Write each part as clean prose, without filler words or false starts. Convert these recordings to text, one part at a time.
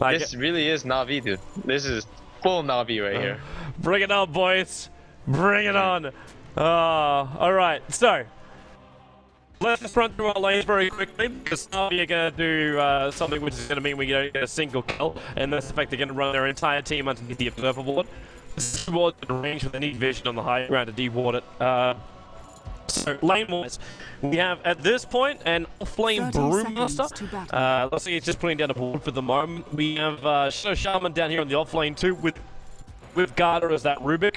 Like, this really is Na'Vi, dude. This is full Na'Vi right here. Bring it on, boys. Bring it on. Alright, so let's just run through our lanes very quickly, because now we're going to do something which is going to mean we don't get a single kill, and that's the fact they're going to run their entire team underneath the observer ward. This is towards the range with any vision on the high ground to deward it. So lane-wise, we have at this point an off-lane Brewmaster. Looks like he's just putting down a board for the moment. We have Shadow Shaman down here on the off-lane too, with Garter as that Rubik.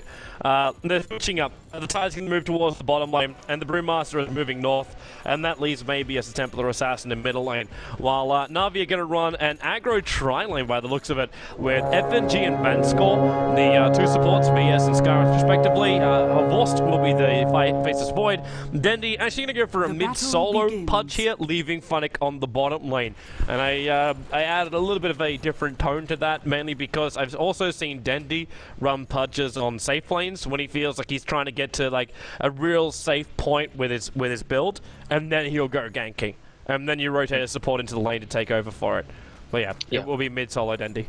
They're switching up. The Tide's going to move towards the bottom lane, and the Brewmaster is moving north, and that leaves maybe as a Templar Assassin in middle lane. While Na'Vi are going to run an aggro tri-lane by the looks of it, with FNG and Vanscore, the two supports, VS and Scarif respectively. Horst will be the Faceless Void. Dendi actually going to go for a mid-solo Pudge here, leaving Funnick on the bottom lane. And I added a little bit of a different tone to that, mainly because I've also seen Dendi run Pudges on safe lanes when he feels like he's trying to get to like a real safe point with his build, and then he'll go ganking, and then you rotate a support into the lane to take over for it. But yeah, it will be mid solo Dendi.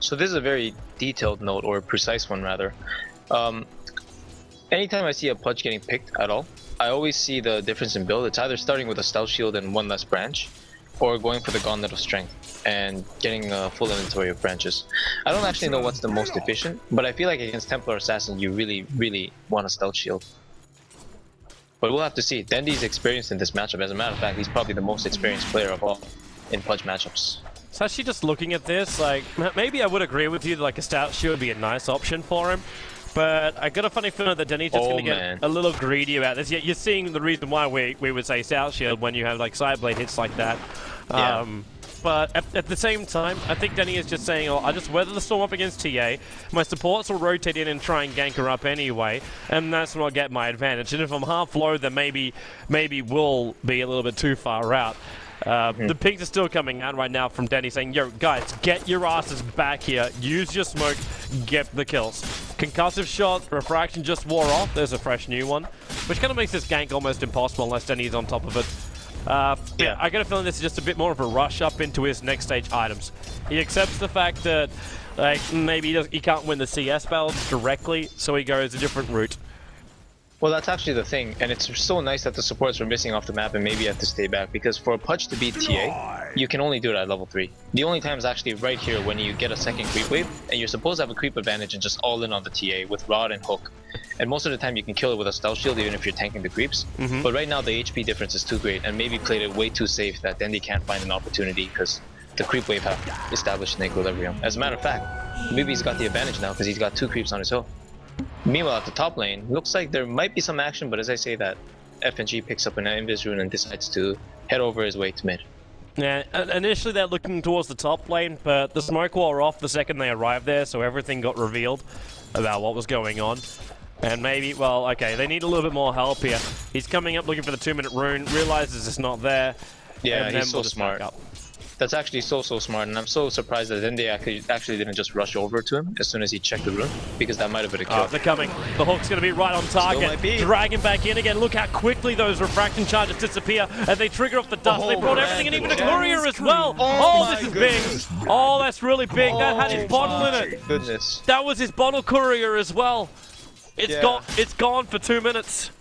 So this is a very detailed note, or a precise one rather. Anytime I see a Pudge getting picked at all, I always see the difference in build. It's either starting with a Stealth Shield and one less branch, or going for the Gauntlet of Strength and getting a full inventory of branches. I don't actually know what's the most efficient, but I feel like against Templar Assassin you really want a Stealth Shield. But we'll have to see. Dendi's experienced in this matchup. As a matter of fact, he's probably the most experienced player of all in Pudge matchups. So actually just looking at this, like, maybe I would agree with you that like a Stout Shield would be a nice option for him. But I got a funny feeling that Dendi's just going to get a little greedy about this. You're seeing the reason why we would say Stout Shield when you have like Sideblade hits like that. Yeah. But at the same time, I think Dendi is just saying, oh, I'll just weather the storm up against TA. My supports will rotate in and try and gank her up anyway, and that's when I'll get my advantage. And if I'm half low, then maybe we'll be a little bit too far out. The pings are still coming out right now from Dendi saying, yo, guys, get your asses back here. Use your smoke, get the kills. Concussive shot, refraction just wore off. There's a fresh new one, which kind of makes this gank almost impossible unless Dendi's on top of it. Yeah, I get a feeling this is just a bit more of a rush up into his next stage items. He accepts the fact that like maybe he can't win the CS battle directly, so he goes a different route. Well, that's actually the thing, and it's so nice that the supports are missing off the map and maybe have to stay back, because for a Pudge to beat TA, you can only do it at level 3. The only time is actually right here when you get a second creep wave, and you're supposed to have a creep advantage and just all in on the TA with Rod and Hook. And most of the time you can kill it with a Stealth Shield even if you're tanking the creeps. But right now the HP difference is too great, and maybe played it way too safe that Dendi can't find an opportunity because the creep wave have established an equilibrium. As a matter of fact, maybe he's got the advantage now because he's got 2 creeps on his hill. Meanwhile, at the top lane, looks like there might be some action, but as I say that, FNG picks up an Invis Rune and decides to head over his way to mid. Yeah, initially they're looking towards the top lane, but the smoke wore off the second they arrived there, so everything got revealed about what was going on. And maybe, well, okay, they need a little bit more help here. He's coming up looking for the 2-minute rune, realizes it's not there. Yeah, he's so smart. That's actually so smart, and I'm so surprised that Dendi actually didn't just rush over to him as soon as he checked the rune, because that might have been a kill. They're coming. The hook's going to be right on target. Drag him back in again. Look how quickly those refraction charges disappear, and they trigger off the dust. They brought everything, and even the courier as well. Oh, this is big. Oh, that's really big. That had his bottle in it. Goodness. That was his bottle courier as well. It's gone for 2 minutes.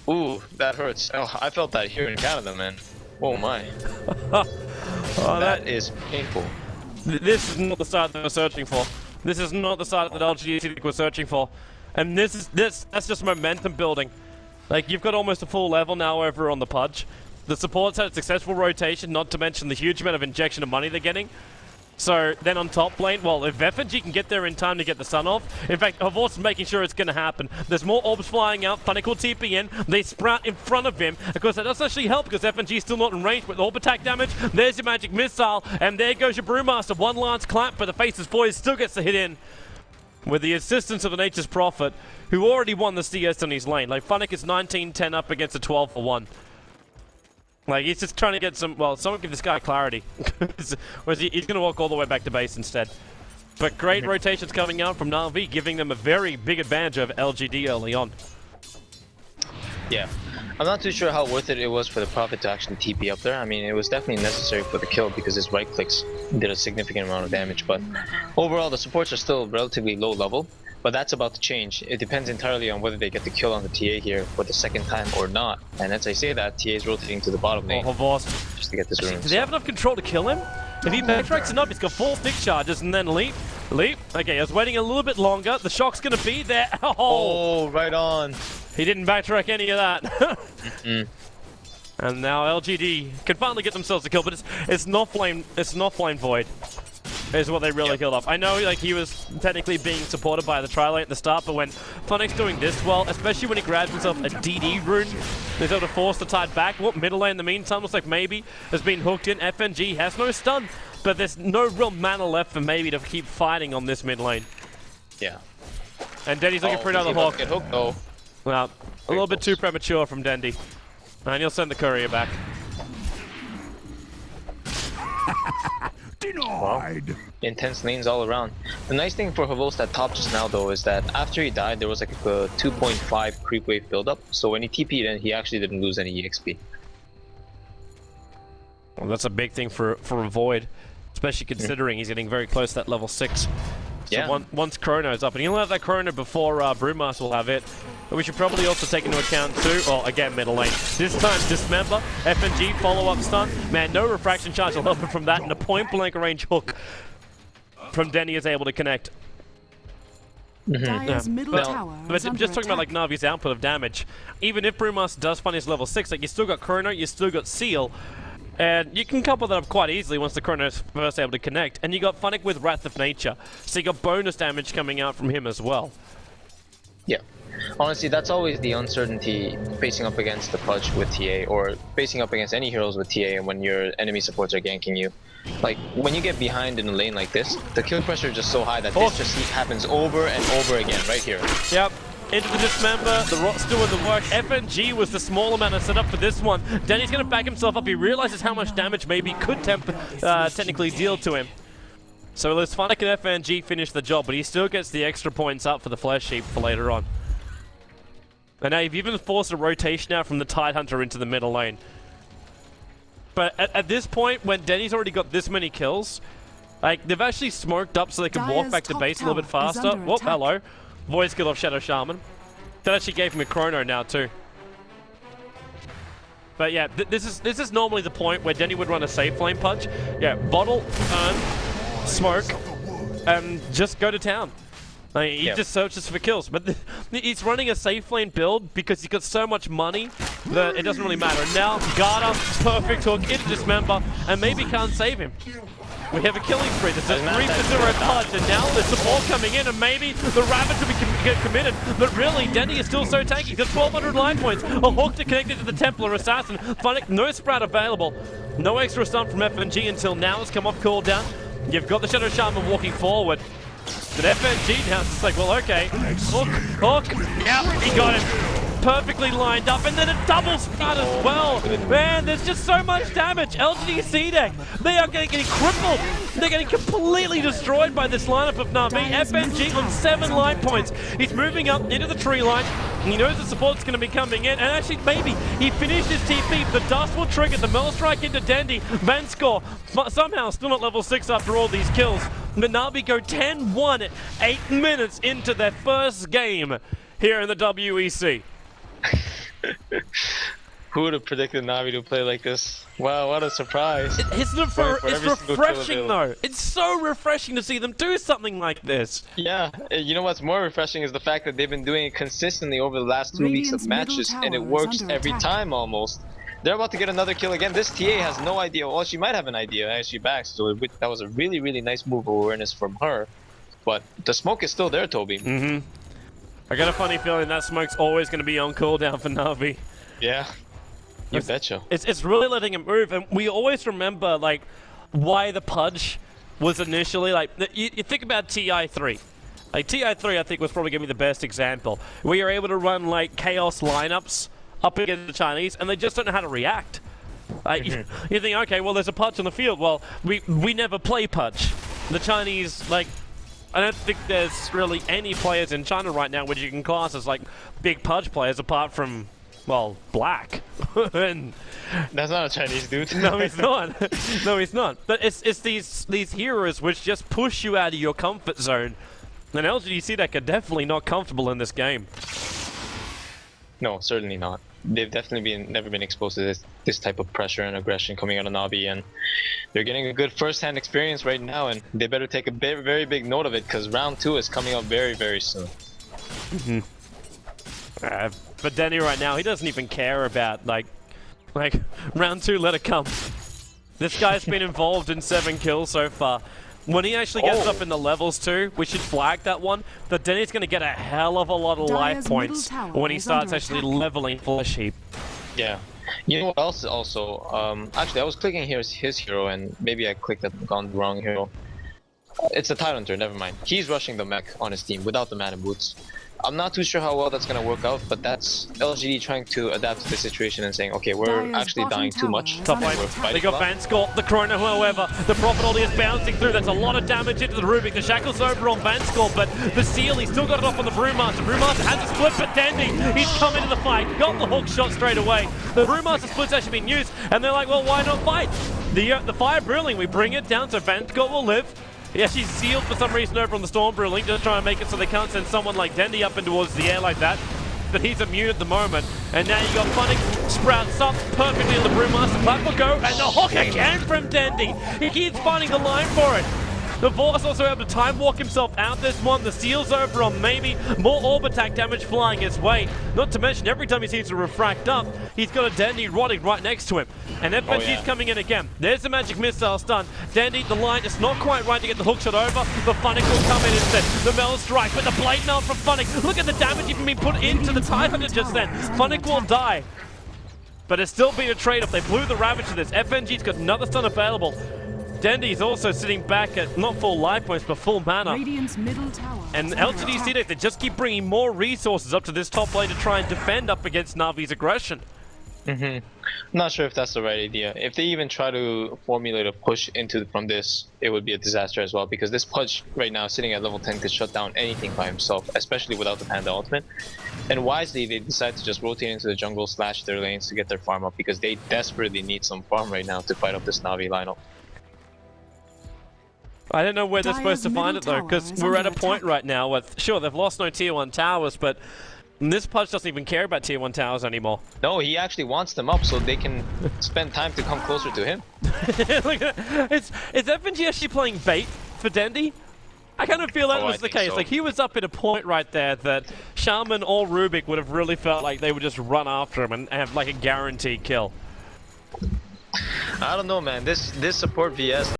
Ooh, that hurts. Oh, I felt that here in Canada, man. Oh my. That is painful. This is not the start that we're searching for. This is not the start that LGD.CDEC we're searching for. And that's just momentum building. Like, you've got almost a full level now over on the Pudge. The supports had a successful rotation, not to mention the huge amount of injection of money they're getting. So then on top lane, well, if FNG can get there in time to get the sun off, in fact, Horst is making sure it's going to happen. There's more orbs flying out, Funnick will TP in, they sprout in front of him. Of course, that doesn't actually help because FNG is still not in range, but orb attack damage, there's your magic missile, and there goes your Brewmaster. One lance clap, but the Faceless Void still gets the hit in. With the assistance of the Nature's Prophet, who already won the CS on his lane. Like, Funnick is 19-10 up against a 12-for-1. Like, he's just trying to get some, well, someone give this guy clarity. Whereas he's going to walk all the way back to base instead. But great rotations coming out from Na'Vi, giving them a very big advantage over LGD early on. Yeah. I'm not too sure how worth it was for the Prophet to actually TP up there. I mean, it was definitely necessary for the kill because his right clicks did a significant amount of damage. But overall, the supports are still relatively low level. But that's about to change. It depends entirely on whether they get the kill on the TA here for the second time or not. And as I say that, TA is rotating to the bottom lane just to get this rune. Do they have enough control to kill him? If he backtracks enough, he's got 4 stick charges and then leap. Okay, I was waiting a little bit longer. The shock's gonna be there. Oh, right on. He didn't backtrack any of that. And now LGD can finally get themselves a kill, but it's not flame void. Is what they really killed off. I know like he was technically being supported by the tri-lane at the start, but when Funnick's doing this well, especially when he grabs himself a DD rune, he's able to force the tide back. Well, middle lane in the meantime looks like maybe has been hooked in. FNG has no stun, but there's no real mana left for maybe to keep fighting on this mid lane. Yeah. And Dendi's looking for another hook. Get hooked though. Well, a little bit too premature from Dendi. And he'll send the courier back. Well, intense lanes all around. The nice thing for Havost at top just now though is that after he died there was like a 2.5 creep wave buildup, so when he TP'd in he actually didn't lose any EXP. Well, that's a big thing for Void, especially considering he's getting very close to that level 6. So once Chrono's up, and he'll have that Chrono before Brewmaster will have it. But we should probably also take into account too, well again middle lane. This time Dismember, FNG, follow-up stun. Man, no refraction charge will help him from that, and a point blank range hook from Dendi is able to connect. Dire's middle tower But just talking about like Navi's output of damage, even if Brewmaster does find his level 6, like you still got Chrono, you still got Seal, and you can couple that up quite easily once the Chrono is first able to connect. And you got Funnick with Wrath of Nature, so you got bonus damage coming out from him as well. Yeah. Honestly, that's always the uncertainty facing up against the Pudge with TA, or facing up against any heroes with TA and when your enemy supports are ganking you. Like, when you get behind in a lane like this, the kill pressure is just so high that this just happens over and over again, right here. Yep. Into the Dismember, the Rot's doing the work. FNG was the small amount of setup for this one. Denny's going to back himself up. He realizes how much damage maybe could technically deal to him. So let's Funnick and FNG finish the job, but he still gets the extra points up for the Flesh Sheep for later on. And now you've even forced a rotation out from the Tidehunter into the middle lane. But at this point, when Denny's already got this many kills, like they've actually smoked up so they can walk back to base a little bit faster. Whoop, hello. Void skill off Shadow Shaman. That actually gave him a Chrono now too. But yeah, this is normally the point where Dendi would run a safe flame punch. Yeah, bottle, turn, smoke, and just go to town. Like, he just searches for kills, but he's running a safe lane build because he's got so much money that it doesn't really matter. And now, Garda, perfect hook into Dismember, and maybe can't save him. We have a killing spree. There's a 3-0 Pudge, and now there's support coming in, and maybe the Rabbit will get committed. But really, Dendi is still so tanky. He's got 1,200 line points. A hook to connect it to the Templar Assassin. Funnick, no sprout available. No extra stun from FNG until now has come off cooldown. You've got the Shadow Shaman walking forward. But FNG now is just like, well, okay. Hook. Yeah, he got him. Perfectly lined up, and then a double stun as well. Man, there's just so much damage. LGD.CDEC, they are getting crippled. They're getting completely destroyed by this lineup of Na'Vi. FNG on 7 line points. He's moving up into the tree line. He knows the support's going to be coming in, and actually maybe he finished his TP. The dust will trigger the Mel Strike into Dendi. Vanscore somehow still not level 6 after all these kills. But Na'Vi go 10-1 at 8 minutes into their first game here in the WEC. Who would have predicted Na'Vi to play like this? Wow, what a surprise. It's refreshing though. It's so refreshing to see them do something like this. Yeah, you know what's more refreshing is the fact that they've been doing it consistently over the last 2 weeks of matches, and it works every time almost. They're about to get another kill again. This TA has no idea. Well, she might have an idea as she backs, so that was a really, really nice move of awareness from her. But the smoke is still there, Toby. I got a funny feeling that smoke's always going to be on cooldown for Na'Vi. Yeah, you betcha. It's really letting him move, and we always remember like why the Pudge was initially like. You think about TI3. Like TI3, I think was probably going to be the best example. We are able to run like chaos lineups up against the Chinese, and they just don't know how to react. Like, you think, okay, well, there's a Pudge on the field. Well, we never play Pudge. The Chinese, like, I don't think there's really any players in China right now which you can class as like big Pudge players apart from well, black. And That's not a Chinese dude. no, he's not. No, he's not. But it's these heroes which just push you out of your comfort zone. And LGD.CDEC are definitely not comfortable in this game. No, certainly not. They've definitely never been exposed to this type of pressure and aggression coming out of Navi, and they're getting a good first-hand experience right now, and they better take a very big note of it because round 2 is coming up very soon. But Dendi right now, he doesn't even care about like round 2, let it come. This guy's been involved in 7 kills so far. When he actually gets up in the levels too, we should flag that one, that Denny's going to get a hell of a lot of life points when he starts actually leveling Flesh Heap. Yeah. You know what else also? Actually, I was clicking here his hero, and maybe I clicked on the wrong hero. It's a Tidehunter, never mind. He's rushing the mech on his team without the mana boots. I'm not too sure how well that's going to work out, but that's LGD trying to adapt to the situation and saying, okay, we're actually dying too much. Top lane, they got Vanscore, the Chrono, however, the Prophet Ulti is bouncing through. That's a lot of damage into the Rubik. The Shackle's over on Vanscore, but the Seal, he's still got it off on the Brewmaster. Brewmaster has a split, but Dendi, he's come into the fight, got the hook shot straight away. The Brewmaster split's actually been used, and they're like, well, why not fight? The Fire Brewling, we bring it down so Vanscore will live. He actually sealed for some reason over on the Storm Brewling, just trying to make it so they can't send someone like Dendi up and towards the air like that. But he's immune at the moment. And now you got Funnick sprouts up perfectly on the Brewmaster platform go, and the hook again from Dendi. He keeps finding the line for it. The Vor's also able to time walk himself out this one. The Seal's over on maybe more orb attack damage flying his way. Not to mention every time he seems to refract up, he's got a Dendi rotting right next to him. And FNG's coming in again. There's the magic missile stun. Dendi, the line is not quite right to get the hookshot over, but Funnick will come in instead. The Mel strike, but the blade melt from Funnick. Look at the damage even being put into the Tidehunter just then. Funnick will die. But it's still been a trade-off. They blew the Ravage to this. FNG's got another stun available. Dendi's also sitting back at not full life points, but full mana. Middle tower and LGD.CDEC, they just keep bringing more resources up to this top lane to try and defend up against Navi's aggression. Not sure if that's the right idea. If they even try to formulate a push from this, it would be a disaster as well, because this Pudge right now sitting at level 10 could shut down anything by himself, especially without the Panda ultimate. And wisely, they decide to just rotate into the jungle, slash their lanes to get their farm up, because they desperately need some farm right now to fight up this Navi lineup. I don't know where they're supposed to find it though, because we're at a point right now where, sure, they've lost no tier 1 towers, but this Pudge doesn't even care about tier 1 towers anymore. No, he actually wants them up so they can spend time to come closer to him. Look at that. Is FNG actually playing bait for Dendi? I kind of feel that was the case. So. Like, he was up at a point right there that Shaman or Rubik would have really felt like they would just run after him and have like a guaranteed kill. I don't know, man. This support VS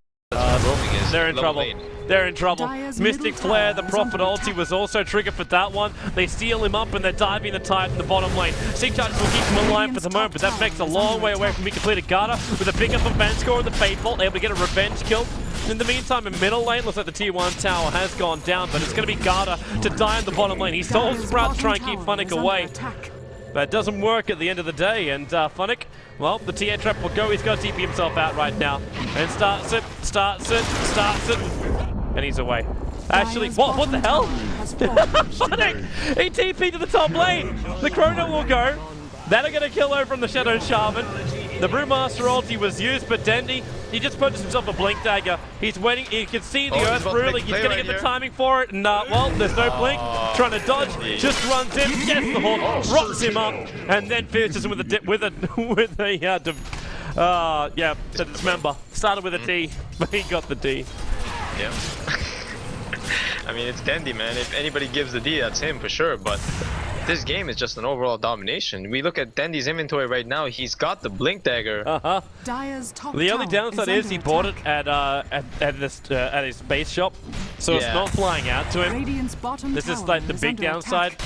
they're in trouble. They're in trouble. Mystic Flare, the Prophet ulti was also triggered for that one. They seal him up and they're diving the Tide in the bottom lane. Sea Charge will keep him alive for the moment, but that Mech's a long way away from being completed. Garda with a big up on Vanscore and the Fateful, able to get a revenge kill. In the meantime, in middle lane, looks like the tier 1 tower has gone down, but it's going to be Garda to die in the bottom lane. He stole Sprout to try and keep Funnick away. But it doesn't work at the end of the day, and Funnick, well, the TA trap will go. He's got to TP himself out right now. And starts it, and he's away. Actually, what the hell? Funnick! He TP'd to the top lane! The Chrono will go. That'll get a kill over from the Shadow Shaman. The Brewmaster ulti was used, but Dendi, he just purchased himself a Blink Dagger. He's waiting, you can see the Earth Brewling, he's gonna get the timing for it, and well, there's no Blink. Trying to dodge, just runs in, gets the hook, rocks him up, and then finishes him with a dismember. Started with a D, but he got the D. Yeah. I mean, it's Dendi, man. If anybody gives the D, that's him for sure, but this game is just an overall domination. We look at Dendi's inventory right now. He's got the Blink Dagger. The only downside is he bought it at his base shop, so it's not flying out to him. This is like the big downside.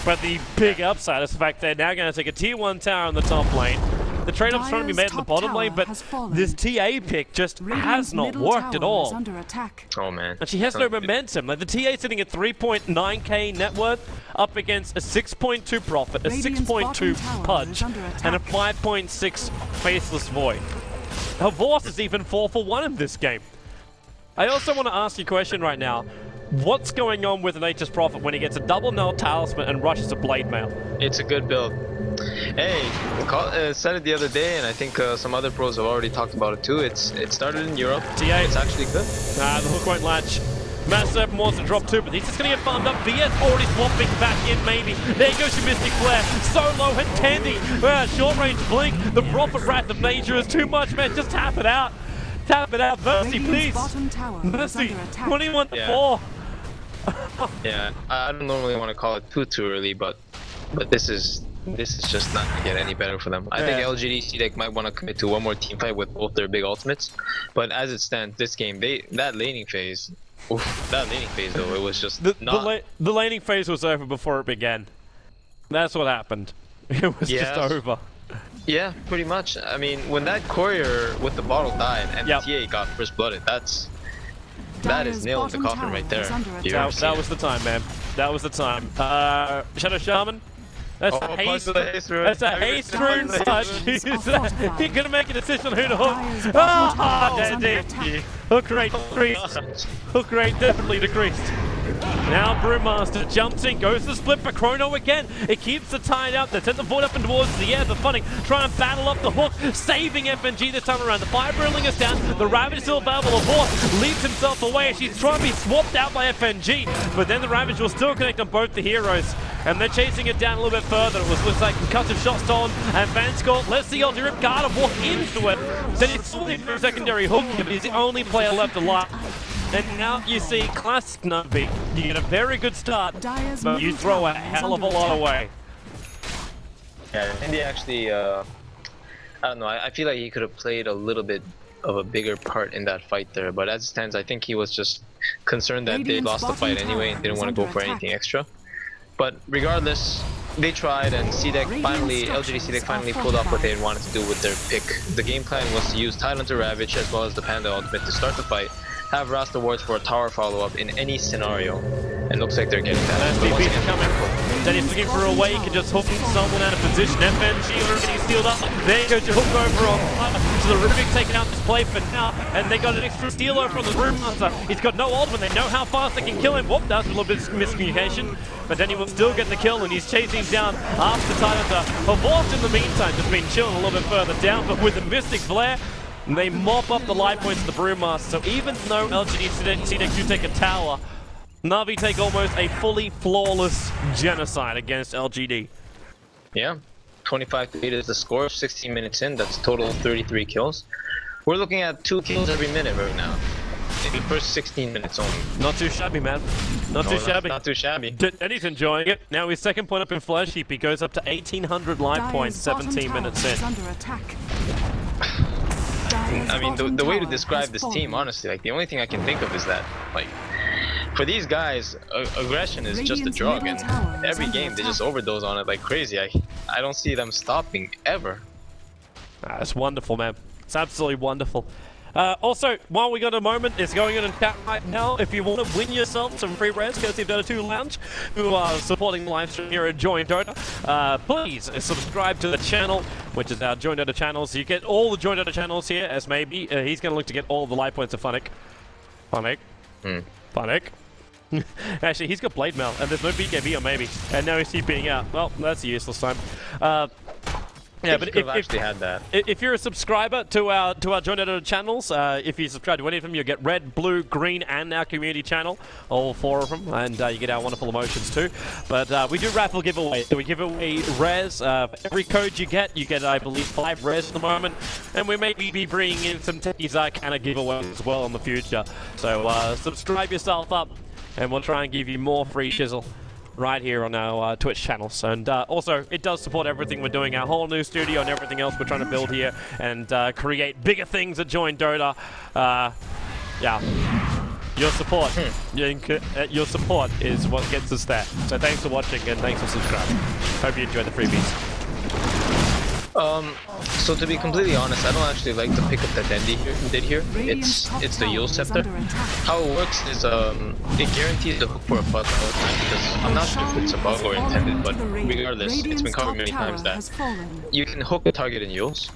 But the big upside is the fact they're now going to take a tier 1 tower on the top lane. The trade-off's trying to be made in the bottom lane, but this TA pick just has not worked at all. Oh man. And she has no momentum. Like, the TA sitting at 3.9k net worth up against a 6.2 Prophet, a 6.2 Pudge, and a 5.6 Faceless Void. Her Vorce is even 4 for 1 in this game. I also want to ask you a question right now. What's going on with Natus Prophet when he gets a double null talisman and rushes a blade mail? It's a good build. Hey, said it the other day, and I think some other pros have already talked about it too. It started in Europe. T8. It's actually good. The hook won't latch. Massive wants to drop too, but he's just going to get farmed up. BS already swapping back in, maybe. There goes your Mystic Flare. Solo and Dendi. Short range blink. The Prophet Wrath of Nature is too much, man. Just tap it out. Tap it out. Mercy, please. Mercy. 21 to 4. Yeah, I don't normally want to call it too early, but this is just not gonna get any better for them. I think LGD.CDEC might want to commit to one more team fight with both their big ultimates, but as it stands, this game, that laning phase though, it was just the laning phase was over before it began. That's what happened. It was just over. Yeah, pretty much. I mean, when that courier with the bottle died and TA got first blooded, that is nail in the coffin right there. That was the time, man. That was the time. Shadow Shaman. That's a haste. That's a haste rune touch. He's gonna make a decision on who to hook. Dendi. Hook rate decreased. Hook rate definitely decreased. Now Brewmaster jumps in, goes to split, but Chrono again. It keeps the tide out. They send the void up and towards the air. The Funning trying to battle up the hook, saving FNG this time around. The fire brilling is down. The Ravage still available. The horse leaps himself away. She's trying to be swapped out by FNG, but then the Ravage will still connect on both the heroes. And they're chasing it down a little bit further. It looks like concussive shot stolen, and Vanscourt lets the ulti rip guard walk into it. Then he's swinging for a secondary hook, but he's the only player left alive. And now you see classic Navi. You get a very good start, but you throw a hell of a lot away. Yeah, Dendi actually, I don't know, I feel like he could have played a little bit of a bigger part in that fight there, but as it stands, I think he was just concerned that they lost the fight anyway and didn't want to go for anything extra. But regardless, they tried, and LGD.CDEC finally pulled off what they had wanted to do with their pick. The game plan was to use Tidehunter Ravage as well as the Panda ultimate to start the fight, have Rasta wards for a tower follow-up in any scenario, and looks like they're getting that. SPP's coming. Then he's looking for a way he can just hook someone out of position. FNG already sealed up. There goes your hook over on fire. So the Rubik's taking out this play for now, and they got an extra steal over on the Brewmaster. He's got no ult when they know how fast they can kill him. Whoop, that was a little bit of miscommunication. But then he will still get the kill, and he's chasing down after Tidehunter. Horse in the meantime just been chilling a little bit further down, but with the Mystic Flare, they mop up the life points of the Brewmaster. So even though LGD.CDEC do take a tower, Na'Vi take almost a fully flawless genocide against LGD. Yeah, 25 to 8 is the score, 16 minutes in, that's a total of 33 kills. We're looking at 2 kills every minute right now. In the first 16 minutes only. Not too shabby, man. Not too shabby. Not too shabby. And he's enjoying it. Now his second point up in Flash Heap, he goes up to 1,800 life points, 17 minutes in. I mean, the way to describe this team, honestly, like the only thing I can think of is that, like, for these guys, aggression is just a drug, and every game they just overdose on it like crazy. I don't see them stopping ever. That's wonderful, man. It's absolutely wonderful. Also, while we got a moment, it's going on in chat right now. If you want to win yourself some free res, courtesy of Dota 2 Lounge, who are supporting the live stream here at Join Dota, please subscribe to the channel, which is our Join Dota channel. So you get all the Join Dota channels here, as maybe. He's going to look to get all the life points of Funnick. Funnick. Actually, he's got Blade Mail, and there's no BKB or maybe. And now he's TPing out. Well, that's a useless time. Yeah, but if you're a subscriber to our Join Dota channels, if you subscribe to any of them, you'll get red, blue, green, and our community channel, all 4 of them, and you get our wonderful emotions too. But we do raffle giveaways, so we give away res. Every code you get, I believe, 5 res at the moment, and we may be bringing in some Techies kind of giveaways as well in the future. So subscribe yourself up, and we'll try and give you more free shizzle right here on our Twitch channels. And also, it does support everything we're doing, our whole new studio and everything else we're trying to build here, and create bigger things at Join Dota. Yeah, your support, your support is what gets us there. So thanks for watching, and thanks for subscribing. Hope you enjoyed the freebies. So to be completely honest, I don't actually like the pickup that Dendi did here. It's the Yule Scepter. How it works is it guarantees the hook for a bug all the time, because I'm not sure if it's a bug or intended, but regardless, it's been covered many times that you can hook a target in Yules.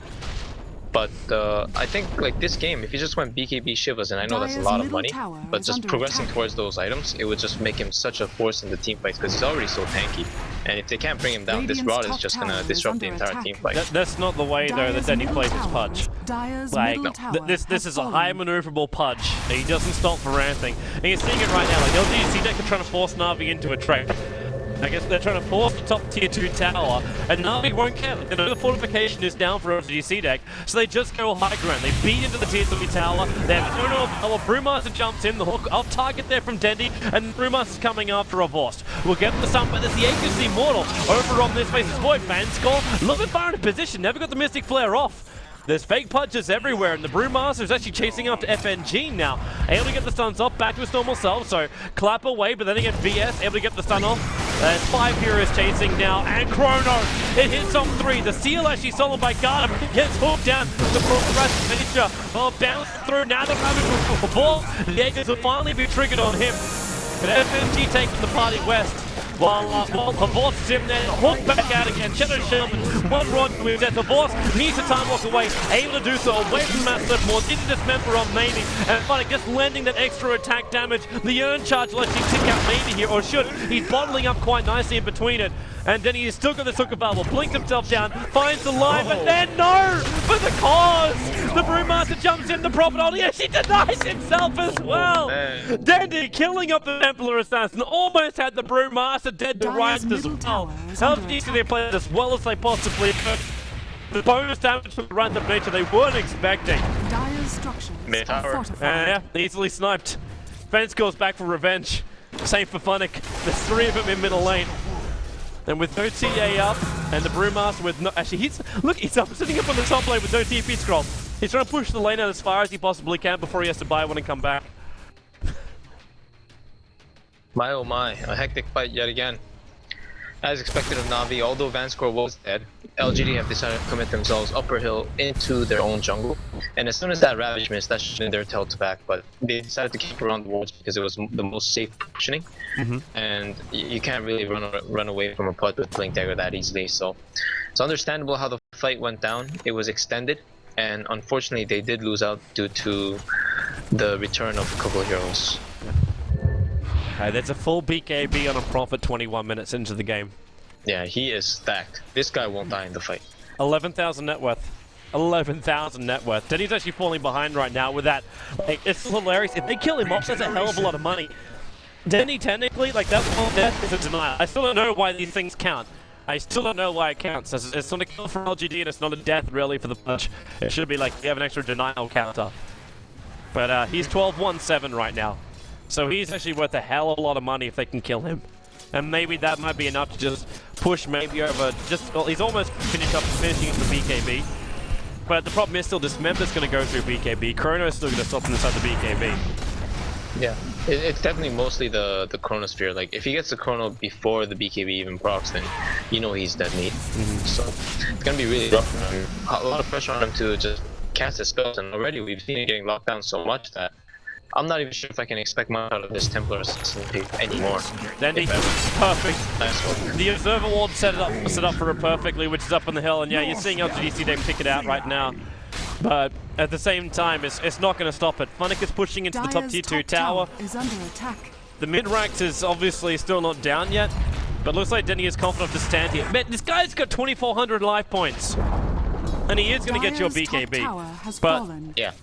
But I think like this game, if he just went BKB Shivas, and I know that's a lot of money, but just progressing towards those items, it would just make him such a force in the team fights because he's already so tanky. And if they can't bring him down, this rod is just gonna disrupt the entire team fight. That's not the way though that Dendi plays his Pudge. Like, this is a high maneuverable Pudge. He doesn't stop for anything. And you're seeing it right now, like LGD.CDEC are trying to force Na'Vi into a trade. I guess they're trying to force the top tier 2 tower, and Na'Vi won't care. They know the fortification is down for LGD.CDEC, so they just go high ground. They beat into the tier 3 tower. They have no Brewmaster jumps in, the hook off target there from Dendi, and Brewmaster's coming after a Vorst. We'll get the stun, but there's the Aegis Immortal over on this face. This boy Vanscore, a little bit far into position, never got the Mystic Flare off. There's fake Pudges everywhere, and the Brewmaster is actually chasing after FNG now. Able to get the stuns off, back to his normal self, so clap away, but then again VS able to get the stun off. There's 5 heroes chasing now, and Chrono, it hits on 3. The seal actually stolen by Garden, gets hooked down the Progressive Nature. Oh, bouncing through, now the Ravage will fall. The Aegis will finally be triggered on him. But FNG taking the party west. While Vorst is in there, hooked back out again. Shadow Shaman, one rod to his death. Vorst needs to time walk away, able to do so away from Master More. Didn't dismember on Maybe, and Funnick just lending that extra attack damage. The Urn Charge lets him tick out Maybe here, or should. He's bottling up quite nicely in between it. And then he's still got this hook available. Blinks himself down, finds the line, but then no! For the cause! The Brewmaster jumps in the proper ulti, and she denies himself as well! Dendi killing up the Templar Assassin, almost had the Brewmaster dead to rights as well. LGD they played as well as they possibly could. The bonus damage from the random nature they weren't expecting. Mid tower. Yeah, easily sniped. Fence goes back for revenge. Same for Funnick. There's 3 of them in middle lane. And with no TA up, and the Brewmaster with no... Actually, he's up, sitting up on the top lane with no TP scroll. He's trying to push the lane out as far as he possibly can before he has to buy one and come back. My oh my, a hectic fight yet again. As expected of Na'Vi, although Vanscore was dead, LGD have decided to commit themselves upper hill into their own jungle. And as soon as that Ravage missed, that's their tilt back, but they decided to keep around the wards because it was the most safe positioning. And you can't really run away from a putt with Blink Dagger that easily, so it's understandable how the fight went down. It was extended, and unfortunately they did lose out due to the return of a couple of heroes. Okay, there's a full BKB on a Prophet 21 minutes into the game. Yeah, he is stacked. This guy won't die in the fight. 11,000 net worth. 11,000 net worth. Denny's actually falling behind right now with that. Like, it's hilarious. If they kill him off, that's a hell of a lot of money. Denny, technically, like, that full death is a denial. I still don't know why these things count. I still don't know why it counts. It's not a kill for LGD and it's not a death, really, for the Pudge. It should be like, you have an extra denial counter. But he's 12-1-7 right now. So he's actually worth a hell of a lot of money if they can kill him. And maybe that might be enough to just push maybe over, well, he's almost finishing up the BKB. But the problem is still Dismember's going to go through BKB. Chrono's still going to stop inside the BKB. Yeah, it's definitely mostly the Chronosphere. Like, if he gets the Chrono before the BKB even procs, then you know he's dead meat. So it's going to be really rough for him. A lot of pressure on him to just cast his spells, and already we've seen it getting locked down so much that I'm not even sure if I can expect much out of this Templar Assassin anymore. Dendi, perfect. Nice one. The Observer Ward set up for it perfectly, which is up on the hill, and yeah, you're seeing LGD.CDEC pick it out right now. But at the same time, it's not going to stop it. Funnick is pushing into the top tier 2 tower. Is under attack. The mid-ranks is obviously still not down yet, but looks like Dendi is confident to stand here. Man, this guy's got 2,400 life points, and he is going to get your BKB. But yeah.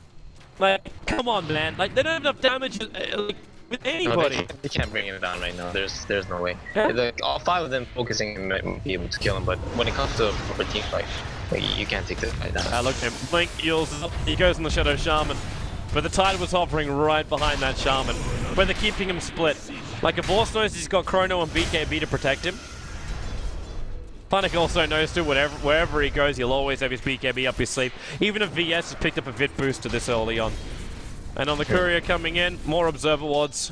Like, come on, man. Like, they don't have enough damage like, with anybody. No, they can't bring him down right now. There's no way. Yeah. Like, all 5 of them focusing might be able to kill him, but when it comes to a proper team fight, like, you can't take this guy down. Look at him. Blink heals up. He goes in the Shadow Shaman. But the Tide was hovering right behind that Shaman. But they're keeping him split. Like, if Vorst knows he's got Chrono and BKB to protect him, Funnick also knows too, wherever he goes, he'll always have his BKB up his sleeve. Even if VS has picked up a Vit booster this early on. And on the Courier coming in, more Observer Wards.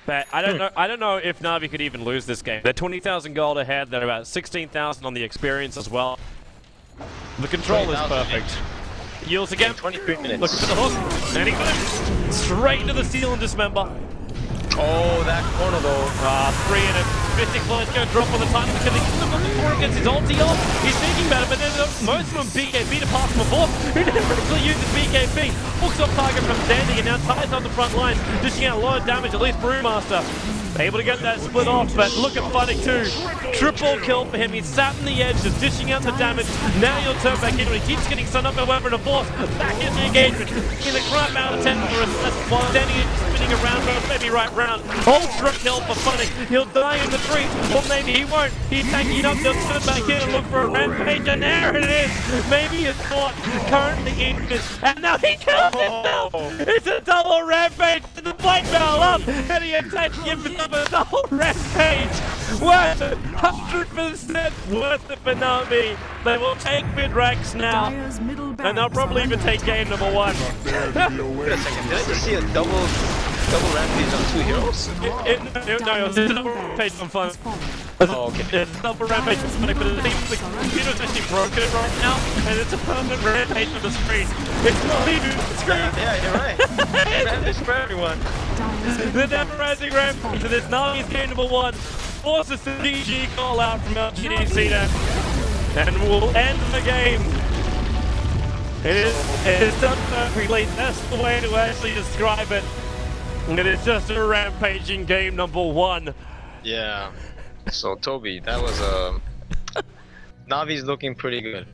But I don't know if Na'Vi could even lose this game. They're 20,000 gold ahead, they're about 16,000 on the experience as well. The control is perfect. Yields again. 23 minutes. Looking for the hook. And he got it. Straight into the seal and Dismember. Oh, that corner though. 3 and a Mystic Flow's going to drop on the time because he's still got the 4 against his ulti off. He's thinking about it, but then most of them BKB to pass from a force. Who never actually uses BKB. Hooks off target from Dendi and now ties on the front lines, dishing out a lot of damage, at least Brewmaster. Able to get that split off, but look at Funny too. Triple kill for him. He's sat on the edge, just dishing out the damage. Now he'll turn back in, but he keeps getting sun up and weapon to force. Back in the engagement. In the crap out of 10 for assist while Denny is spinning around, maybe right round. Ultra kill for Funny. He'll die in the tree, or maybe he won't. He's tanking up, he'll turn back in and look for a rampage, and there it is. Maybe it's not currently injured, and now he kills himself. It's a double rampage. The blade barrel up, and he attacks him for a double rampage. Worth it, 100% worth it for Na'Vi. They will take mid-ranks now, Dire's middle and they'll barracks probably are even under take game number 1. Wait a second, did I just see a double rampage on 2 heroes? No, it's a double rampage on Fun. Oh, okay. It's a double rampage on Fun, but it seems the computer's actually broken right now, and it's a permanent rampage on the screen. It's not even the screen. Yeah, you're right. Rampage for everyone. The never-ending rampage to this Na'Vi's game number 1 forces the DG call out from LGD.CDEC, and will end the game. It is done perfectly. That's the way to actually describe it. It is just a rampaging game number 1. Yeah. So Toby, that was Navi's looking pretty good.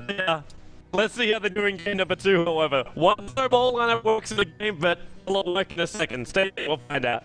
Yeah. Let's see how they're doing game number 2, however. One snowball lineup works in the game, but a lot of work in a second. Stay, we'll find out.